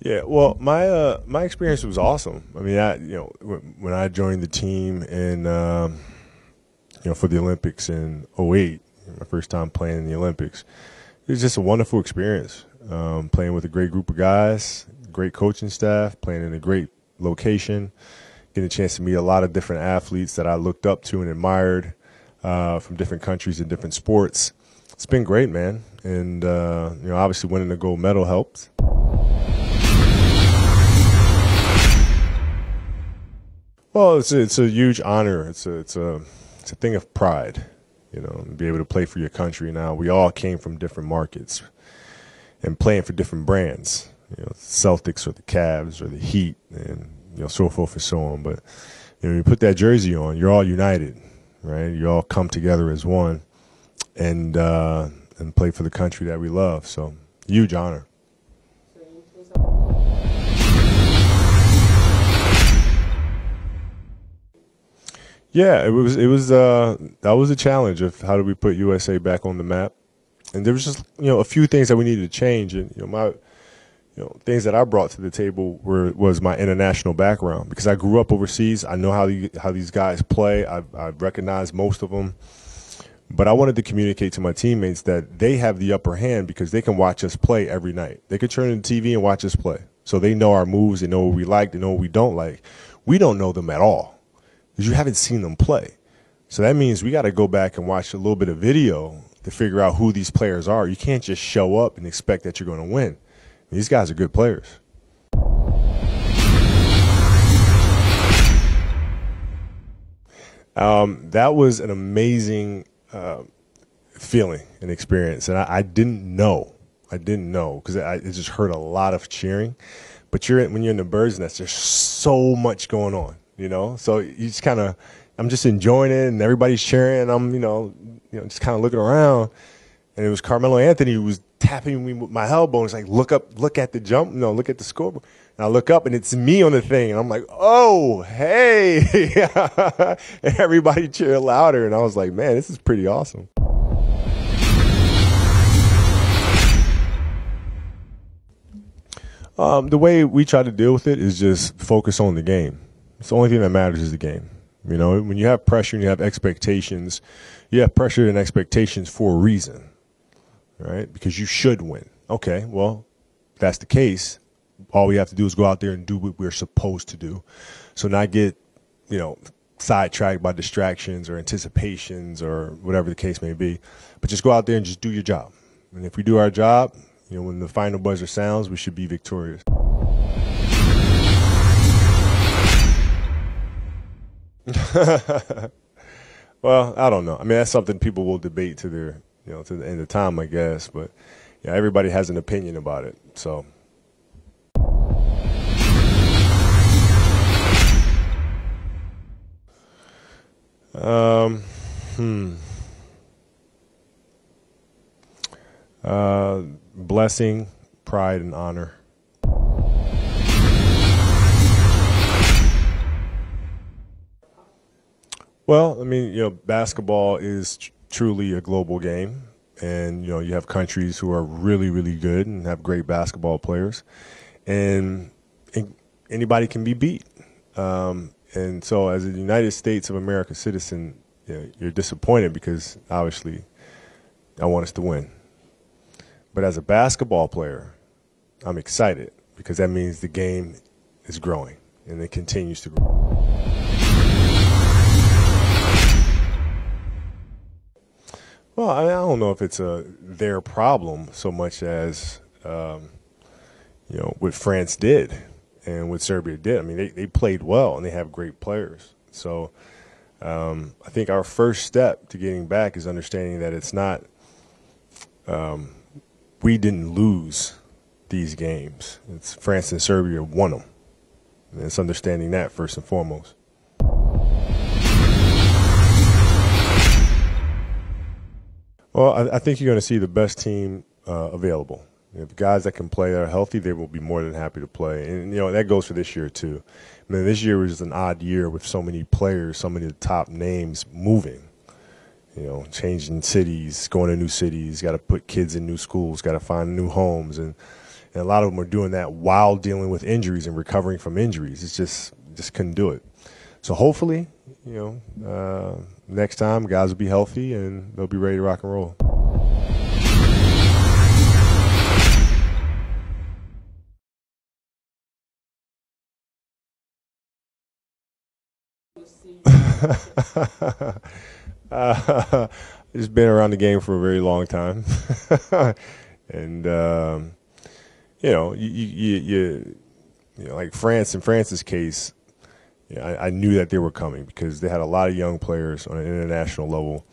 Yeah, well, my experience was awesome. I mean, when I joined the team and for the Olympics in '08, my first time playing in the Olympics, it was just a wonderful experience. Playing with a great group of guys, great coaching staff, playing in a great location, getting a chance to meet a lot of different athletes that I looked up to and admired from different countries and different sports. It's been great, man. And obviously winning the gold medal helps. Well, it's a huge honor. It's a thing of pride, to be able to play for your country. Now, we all came from different markets and playing for different brands, Celtics or the Cavs or the Heat, and so forth and so on. But when you put that jersey on, you're all united, right? You all come together as one and play for the country that we love. So, huge honor. Yeah, it was that was a challenge of how do we put USA back on the map, and there was just a few things that we needed to change, and things that I brought to the table was my international background, because I grew up overseas. I know how these guys play. I've recognized most of them, but I wanted to communicate to my teammates that they have the upper hand because they can watch us play every night. They could turn on the TV and watch us play, so they know our moves, they know what we like, they know what we don't like. We don't know them at all, because you haven't seen them play. So that means we got to go back and watch a little bit of video to figure out who these players are. You can't just show up and expect that you're going to win. These guys are good players. That was an amazing feeling and experience. And I didn't know because I just heard a lot of cheering. But when you're in the bird's nest, there's so much going on. So you just I'm just enjoying it, and everybody's cheering, and I'm, just kind of looking around, and it was Carmelo Anthony who was tapping me with my elbow, and it's like, look up, look at the jump, look at the scoreboard. And I look up, and it's me on the thing, and I'm like, oh, hey, and everybody cheered louder, and I was like, man, this is pretty awesome. The way we try to deal with it is just focus on the game. It's the only thing that matters is the game. When you have pressure and you have expectations, you have pressure and expectations for a reason, right? Because you should win. Okay, well, if that's the case, all we have to do is go out there and do what we're supposed to do. So not get, sidetracked by distractions or anticipations or whatever the case may be, but just go out there and just do your job. And if we do our job, when the final buzzer sounds, we should be victorious. Well, I don't know. I mean, that's something people will debate to their, to the end of time, I guess. But yeah, everybody has an opinion about it. So. Blessing, pride, and honor. Well, I mean, basketball is truly a global game, and you have countries who are really, really good and have great basketball players, and anybody can be beat. And so, as a United States of America citizen, you're disappointed because obviously, I want us to win. But as a basketball player, I'm excited because that means the game is growing and it continues to grow. Well, I don't know if it's their problem so much as, what France did and what Serbia did. I mean, they played well and they have great players. So I think our first step to getting back is understanding that it's not we didn't lose these games. It's France and Serbia won them. And it's understanding that first and foremost. Well, I think you're going to see the best team available. If guys that can play are healthy, they will be more than happy to play. And, that goes for this year, too. I mean, this year was an odd year with so many players, so many of the top names moving. Changing cities, going to new cities, got to put kids in new schools, got to find new homes. And And a lot of them are doing that while dealing with injuries and recovering from injuries. It's just couldn't do it. So hopefully, next time guys will be healthy and they'll be ready to rock and roll. Just been around the game for a very long time. And, like France, in France's case, I knew that they were coming because they had a lot of young players on an international level.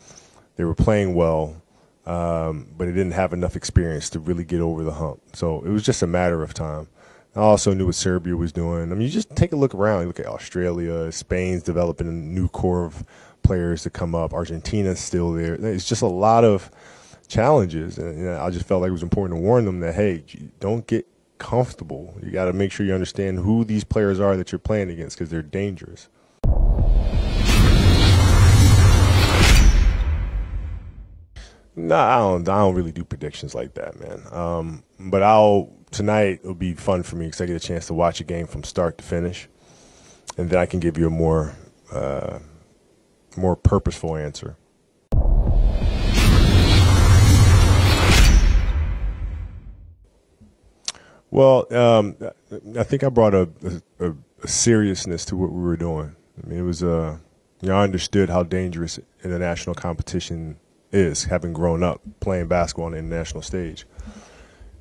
They were playing well, but they didn't have enough experience to really get over the hump. So it was just a matter of time. I also knew what Serbia was doing. I mean, you just take a look around. You look at Australia, Spain's developing a new core of players to come up. Argentina's still there. It's just a lot of challenges. And I just felt like it was important to warn them that, hey, don't get comfortable. You got to make sure you understand who these players are that you're playing against because they're dangerous. No, I don't really do predictions like that, man. But tonight it'll be fun for me because I get a chance to watch a game from start to finish, and then I can give you a more purposeful answer. Well, I think I brought a seriousness to what we were doing. I mean, it was I understood how dangerous international competition is, having grown up playing basketball on the international stage.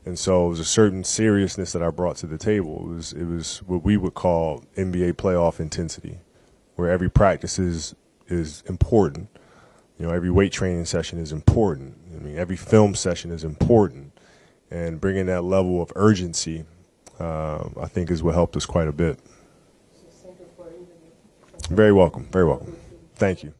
And so it was a certain seriousness that I brought to the table. It was what we would call NBA playoff intensity, where every practice is important. Every weight training session is important. I mean, every film session is important. And bringing that level of urgency, I think, is what helped us quite a bit. Very welcome. Very welcome. Thank you.